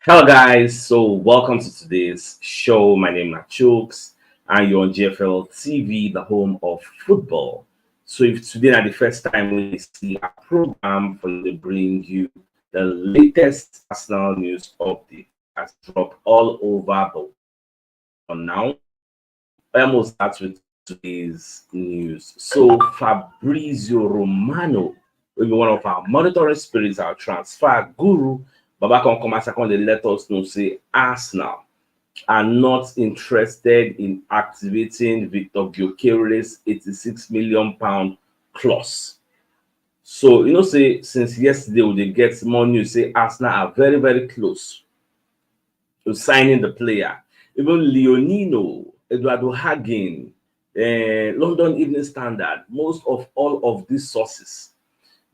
Hello, guys. So, welcome to today's show. My name is CHUKS, and you're on GFL TV, the home of football. So, if today is the first time we see a program for you to bring you the latest Arsenal news update has dropped all over the world now. I almost start with today's news. So, Fabrizio Romano will be one of our monitoring spirits, our transfer guru. Baba can come and they let us know say Arsenal are not interested in activating Victor Gyökeres's £86 million clause. So say since yesterday we dey get more news say Arsenal are very very close to signing the player. Even Leonino, Eduardo Hagen, London Evening Standard, most of all of these sources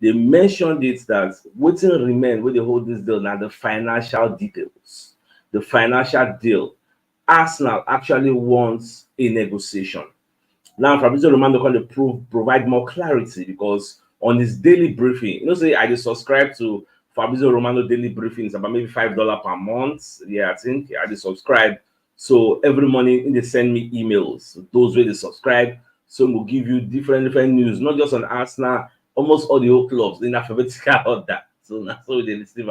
they mentioned it that wetin remain wey dey hold this deal na the financial details. The financial deal. Arsenal actually wants a negotiation. Now, Fabrizio Romano can provide more clarity because on his daily briefing, say I just subscribe to Fabrizio Romano daily briefings about maybe $5 per month. Yeah, I think I just subscribe. So every morning they send me emails. Those way they subscribe, so will give you different news, not just on Arsenal, almost all the whole clubs in alphabetical order. So that's how they receive.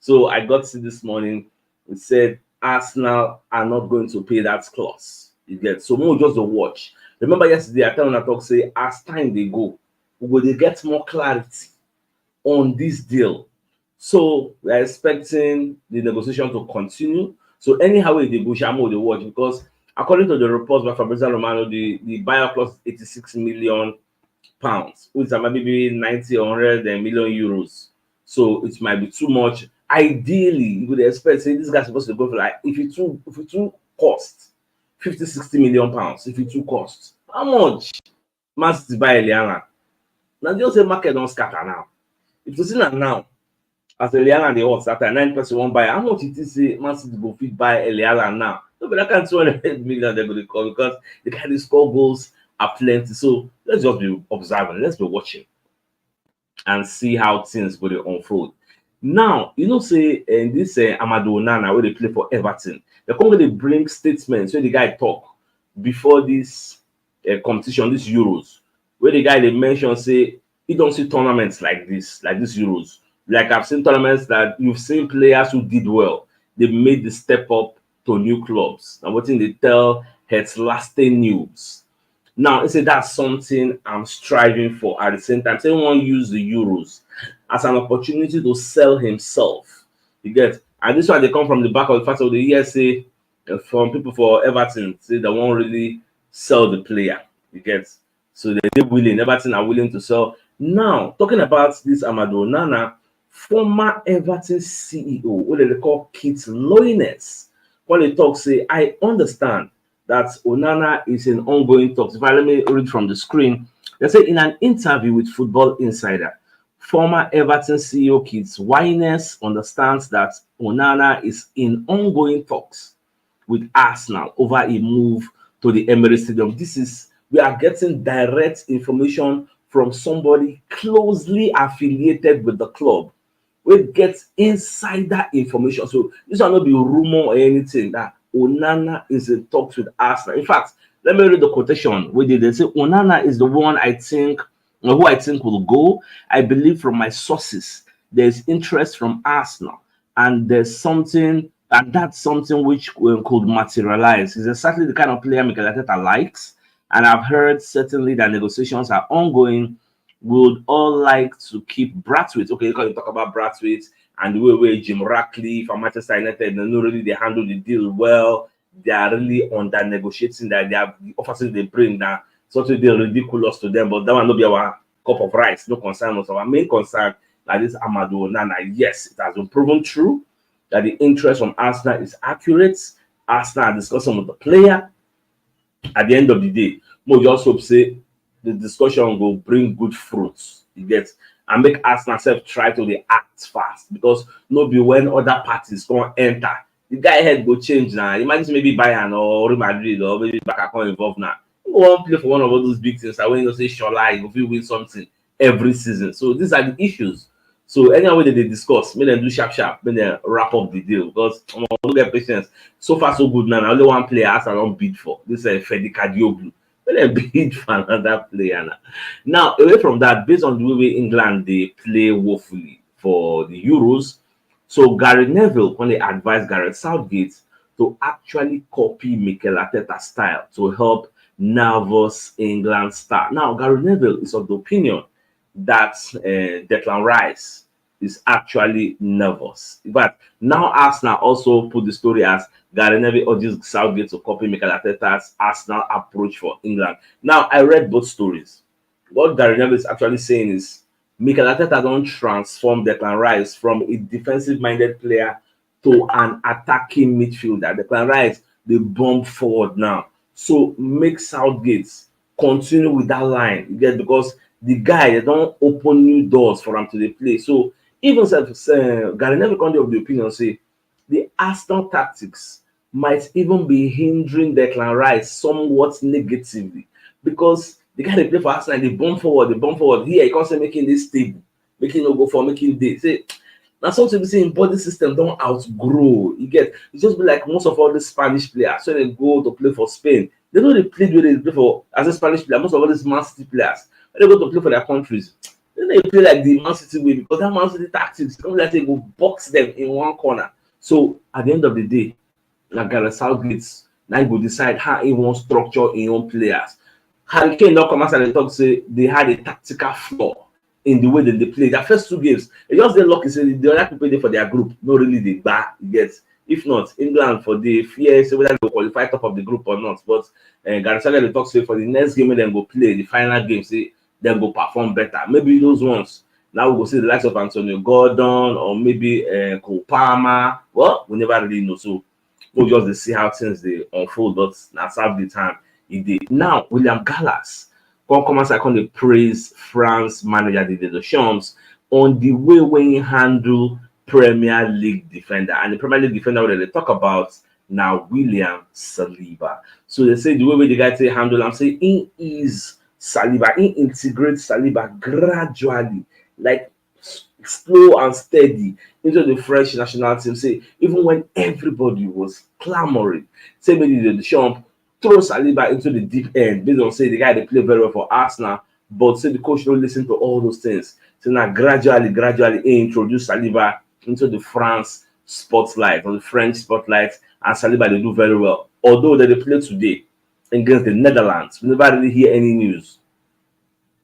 So I got to see this morning. It said Arsenal are not going to pay that clause. You get so more just the watch. Remember yesterday I tell on a talk say as time they go, we will get more clarity on this deal. So we're expecting the negotiation to continue. So anyhow they go, Shamo they watch because according to the reports by Fabrizio Romano, the buyer clause is £86 million, which is maybe 90 or 100 million euros. So it might be too much. Ideally, you would expect say this guy's supposed to go for like if it too cost 50-60 million pounds. If it too cost, how much Man City buy Eliana? Now just say market don't scatter now. If you see that now, as Eliana and the odds that 9% won't buy, how much it is say Man City go fit buy Eliana now? No, but that kind of 200 million they're going to call because they can score goals are plenty. So let's just be observing, let's be watching and see how things go to unfold. Now, say this Amadou Onana where they play for Everton, they come with they bring statements where the guy talk before this competition, this Euros, where the guy they mention say he don't see tournaments like this Euros. Like I've seen tournaments that you've seen players who did well, they made the step up to new clubs. And what thing they tell has lasting news. Now, I say that's something I'm striving for at the same time. Someone use the Euros as an opportunity to sell himself. You get, and this one they come from the back of the fact of the year, say from people for Everton, say they won't really sell the player. You get, so they're willing, Everton are willing to sell. Now, talking about this Amadou Onana, former Everton CEO, what they call Kit Loyness, when they talk, say, I understand that Onana is in ongoing talks. If I let me read from the screen, they say in an interview with Football Insider, former Everton CEO Keith Loyness understands that Onana is in ongoing talks with Arsenal over a move to the Emirates Stadium. We are getting direct information from somebody closely affiliated with the club. We get insider information. So this will not be rumor or anything that Onana is in talks with Arsenal. In fact, let me read the quotation. They say Onana is the one who I think will go. I believe from my sources there's interest from Arsenal, and there's something, and that's something which could materialize. He's exactly the kind of player Mikel Arteta likes, and I've heard certainly that negotiations are ongoing. Would all like to keep Brathwaite. Okay, because you talk about Brathwaite and the way Jim Ratcliffe and Manchester United, they know really they handle the deal well. They are really under negotiating that they have the offers they bring that something they ridiculous to them, but that will not be our cup of rice. No concern us. Our main concern that this Amadou Onana, yes, it has been proven true that the interest from Arsenal is accurate. Arsenal are discussing with the player. At the end of the day, we just hope say the discussion will bring good fruits. You get, and make Arsenal self try to act fast because no be when other parties come enter, the guy head go change now. Imagine maybe Bayern or Real Madrid or maybe Barca come involved now. You won't play for one of all those big things. I when you say Shola, you will win something every season. So these are the issues. So anyway they discuss, make them do sharp sharp, make them wrap up the deal because don't get patience. So far so good now. Only one player has a long bid for this Fedi Kadioglu. Make them bid for another player now. Now away from that, based on the way England they play woefully for the Euros, so Gary Neville when they advised Gareth Southgate to actually copy Mikel Arteta's style to help nervous England start. Now Gary Neville is of the opinion that Declan Rice is actually nervous. But now Arsenal also put the story as Gary Neville urges Southgate to copy Mikel Arteta's Arsenal approach for England. Now I read both stories. What Gary Neville is actually saying is Mikel Arteta don't transform Declan Rice from a defensive-minded player to an attacking midfielder. Declan Rice, they bomb forward now. So make Southgate continue with that line. You get, because the guy, they don't open new doors for him to the play. So even Gary Neville come of the opinion say the Arsenal tactics might even be hindering Declan Rice somewhat negatively because the guy they play for Arsenal, they bomb forward. Here, you can't say making this stable, making no go for making this. Say, now something we say in body system don't outgrow. You get, it just be like most of all the Spanish players. So they go to play for Spain. They know they play where they play for as a Spanish player. Most of all these Man City players, when they go to play for their countries, then they play like the Man City way because that Man City tactics don't like they go box them in one corner. So at the end of the day, like Gareth Southgate, now he will decide how he wants structure in own players. Harry Kane not come out and talk say they had a tactical flaw in the way that they play. Their first two games, they just get lucky. Say the other people there for their group, not really they back. Get if not England for the fear, say whether they qualify top of the group or not. But Gareth Southgate talk say for the next game when they go play the final game, say they go perform better. Maybe those ones. Now we will see the likes of Antonio Gordon or maybe Cole Palmer. Well, we never really know. So we'll just see how things they unfold. But that's half the time. Now, William Gallas come and second praise France manager Didier Deschamps on the way when he handle Premier League defender. And the Premier League defender that they talk about now, William Saliba. So they say the way the guy say handle, I'm saying in is Saliba, in integrates Saliba gradually, like slow and steady into the French national team. Say even when everybody was clamoring, say maybe the Deschamps throw Saliba into the deep end based on say the guy they play very well for Arsenal, but say the coach don't listen to all those things. So now gradually he introduce Saliba into the France spotlight or the French spotlight, and Saliba they do very well. Although they play today against the Netherlands, we never really hear any news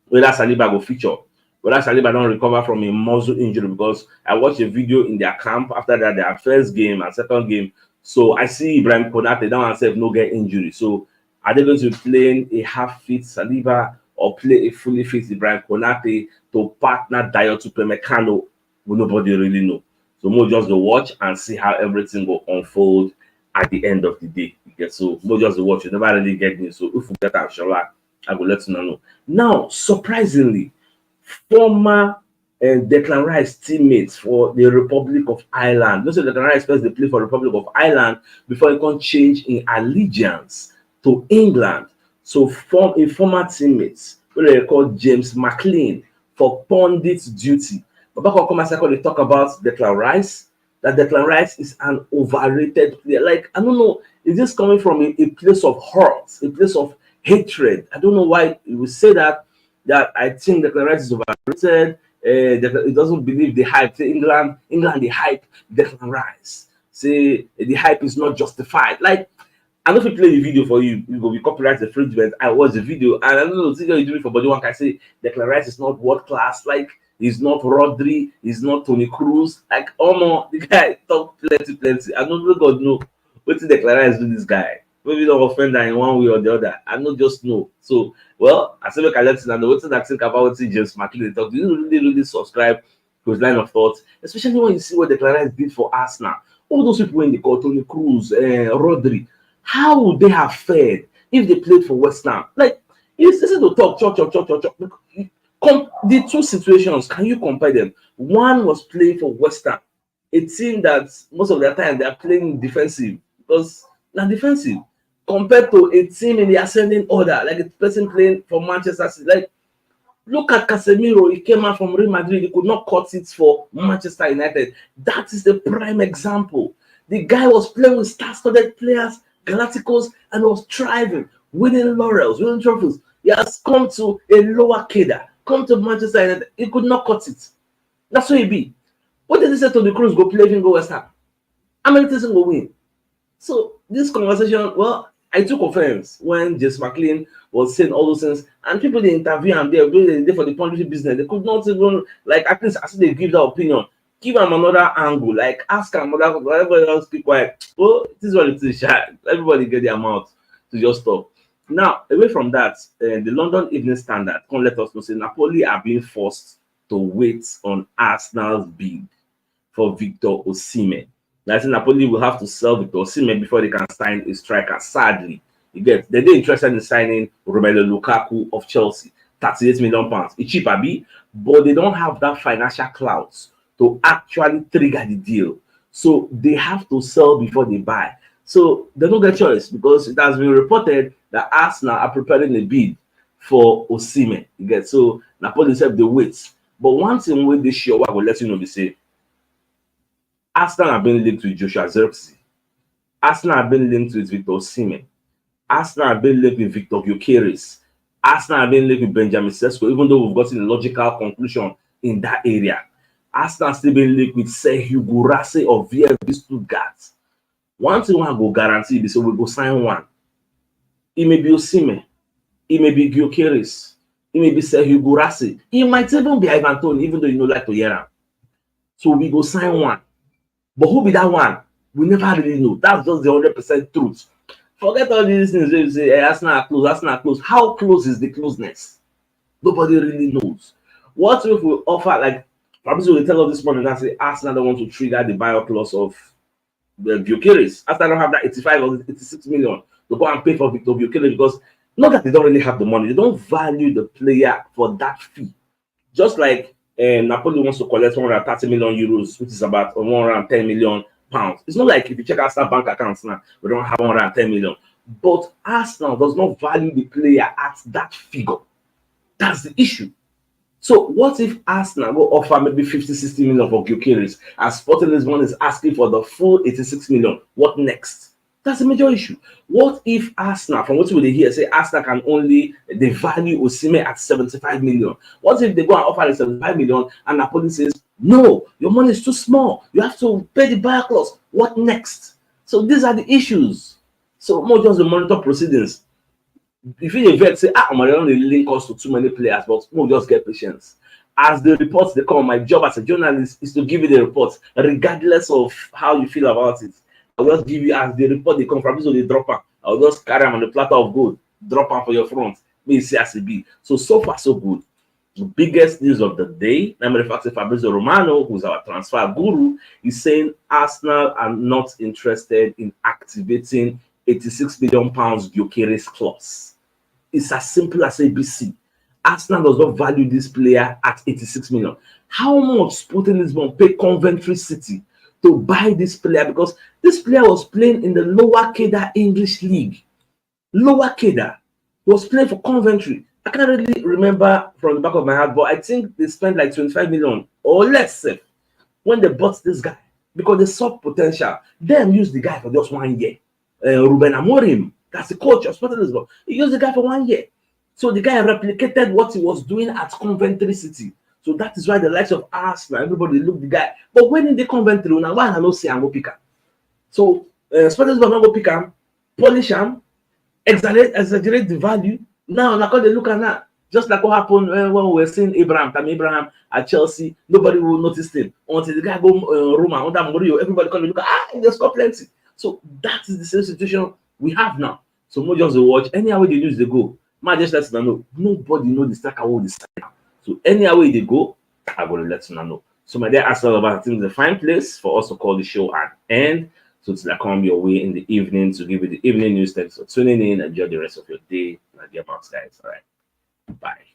whether Saliba will feature, whether Saliba don't recover from a muscle injury, because I watched a video in their camp after that, their first game and second game. So I see Ibrahim Konate down and say no get injury. So are they going to be playing a half-fit Saliba or play a fully fit Ibrahim Konate to partner Dayot Upamecano? Well, nobody really know. So we'll just go watch and see how everything will unfold at the end of the day. So we'll just watch. You never really get me. So if we get Anshala, I will let you know. Now, surprisingly, former Declan Rice teammates for the Republic of Ireland. Those are Declan Rice first they play for Republic of Ireland before he can change in allegiance to England. So from a former teammates, what they call James McLean for pundit duty. But back on come and they talk about Declan Rice, that Declan Rice is an overrated player. Like, I don't know, is this coming from a place of hurt, a place of hatred? I don't know why you would say that I think Declan Rice is overrated. He doesn't believe the hype. Say England, the hype, Declan Rice. Say the hype is not justified. Like, I know if you play the video for you, you will be copyright infringement. I watch the video and I don't know what you do it for, but one can say Declan Rice is not world class. Like, he's not Rodri, he's not Toni Kroos. Like, oh no, the guy talk plenty. I don't know God know what did Declan Rice do this guy. Maybe don't offend her in one way or the other. I don't just know. So, well, I said, look, I let you know what I think about what James McLean talk. Do you really subscribe to his line of thought? Especially when you see what Declan Rice did for Arsenal. All those people in the call, Toni Kroos, Rodri, how would they have fared if they played for West Ham? Like, it's easy to talk. The two situations, can you compare them? One was playing for West Ham, a team that most of their time they are playing defensive because they're defensive, compared to a team in the ascending order, like a person playing for Manchester City. Like, Look at Casemiro. He came out from Real Madrid. He could not cut it for Manchester United. That is the prime example. The guy was playing with star-studded players, Galacticos, and was thriving, winning laurels, winning trophies. He has come to a lower cadre, come to Manchester United. He could not cut it. That's what he be. What did he say to the Cruz? Go play him, go West Ham. How many things go win? So this conversation, well, I took offense when Jess McLean was saying all those things, and people they interview and they're there for the punditry business. They could not even, like, at least as they give their opinion, give them another angle, like ask them another, everybody else keep quiet. Oh, this is what it is. Everybody get their mouth to just talk. Now, away from that, the London Evening Standard can let us know say Napoli are being forced to wait on Arsenal's bid for Victor Osimhen. I think Napoli will have to sell Victor Osimhen before they can sign a striker. Sadly, they're interested in signing Romelu Lukaku of Chelsea, £38 million. It's cheap, but they don't have that financial clout to actually trigger the deal. So they have to sell before they buy. So they don't get choice because it has been reported that Arsenal are preparing a bid for Osimhen. So Napoli said they wait. But one thing with this show, I will let you know, they say Arsenal have been linked with Joshua Zirkzee. Arsenal have been linked with Victor Osimhen. Arsenal have been linked with Victor Gyökeres. Arsenal have been linked with Benjamin Sesko, even though we've gotten a logical conclusion in that area. Arsenal still been linked with Serhou Guirassy of VfB Stuttgart. One thing I go guarantee is so we go sign one. It may be Osimhen. It may be Gyökeres. It may be Serhou Guirassy. It might even be Ivan Toney, even though you don't like to hear him. So we go sign one. But who be that one? We never really know. That's just the 100% truth. Forget all these things. They say, hey, Arsenal are close, Arsenal are close. How close is the closeness? Nobody really knows. What if we offer, like, Fabrizio will tell us this morning that say Arsenal don't want to trigger the buyout clause of the Gyökeres. Arsenal don't have that 85 or 86 million to go and pay for Victor Gyökeres because not that they don't really have the money, they don't value the player for that fee. Just like Napoli wants to collect 130 million euros, which is about 110 million pounds. It's not like if you check Arsenal bank accounts now, we don't have 110 million. But Arsenal does not value the player at that figure. That's the issue. So what if Arsenal will offer maybe 50, 60 million for Gyökeres, as Sporting Lisbon is asking for the full 86 million? What next? That's a major issue. What if Arsenal, from what we hear, say Arsenal can only they value Osimhen at 75 million? What if they go and offer 75 million and Napoli says, no, your money is too small. You have to pay the buyer clause. What next? So these are the issues. So more just the monitor proceedings. If you vet say, I'm only link us to too many players, but we'll just get patience. As the reports they come, my job as a journalist is to give you the reports, regardless of how you feel about it. I'll just give you as the report they come from, so they drop them. I'll just carry them on the platter of gold, drop them for your front. Me see as it be. So far, so good. The biggest news of the day, namely the fact that Fabrizio Romano, who's our transfer guru, is saying Arsenal are not interested in activating £86 million Gyökeres clause. It's as simple as ABC. Arsenal does not value this player at 86 million. How much Sporting Lisbon pay Coventry City to buy this player? Because this player was playing in the lower cadre English league. Lower cadre. He was playing for Coventry. I can't really remember from the back of my head, but I think they spent like 25 million or less when they bought this guy because they saw potential. Them used the guy for just 1 year. Ruben Amorim, that's the coach of Sporting Lisbon. He used the guy for 1 year. So the guy replicated what he was doing at Coventry City. So that is why the likes of Arsenal, everybody look the guy. But when in the Coventry, now why I not say I'm go pick him? So Sporting Lisbon not go pick him, polish him, exaggerate the value. Now they look at that. Just like what happened when we were seeing Abraham at Chelsea, nobody will notice him until the guy go Roma under Mourinho. Everybody come and look at they score plenty. So that is the same situation we have now. So more just watch anyhow they use they go. Man, just let them know. Nobody know the striker will decide. So anyhow they go, I'm gonna let them know. So my dear Arsenal about I think it's a fine place for us to call the show an end. So till I come your way in the evening to give you the evening news. Thanks for tuning in. Enjoy the rest of your day. My dear mouse guys. All right. Bye.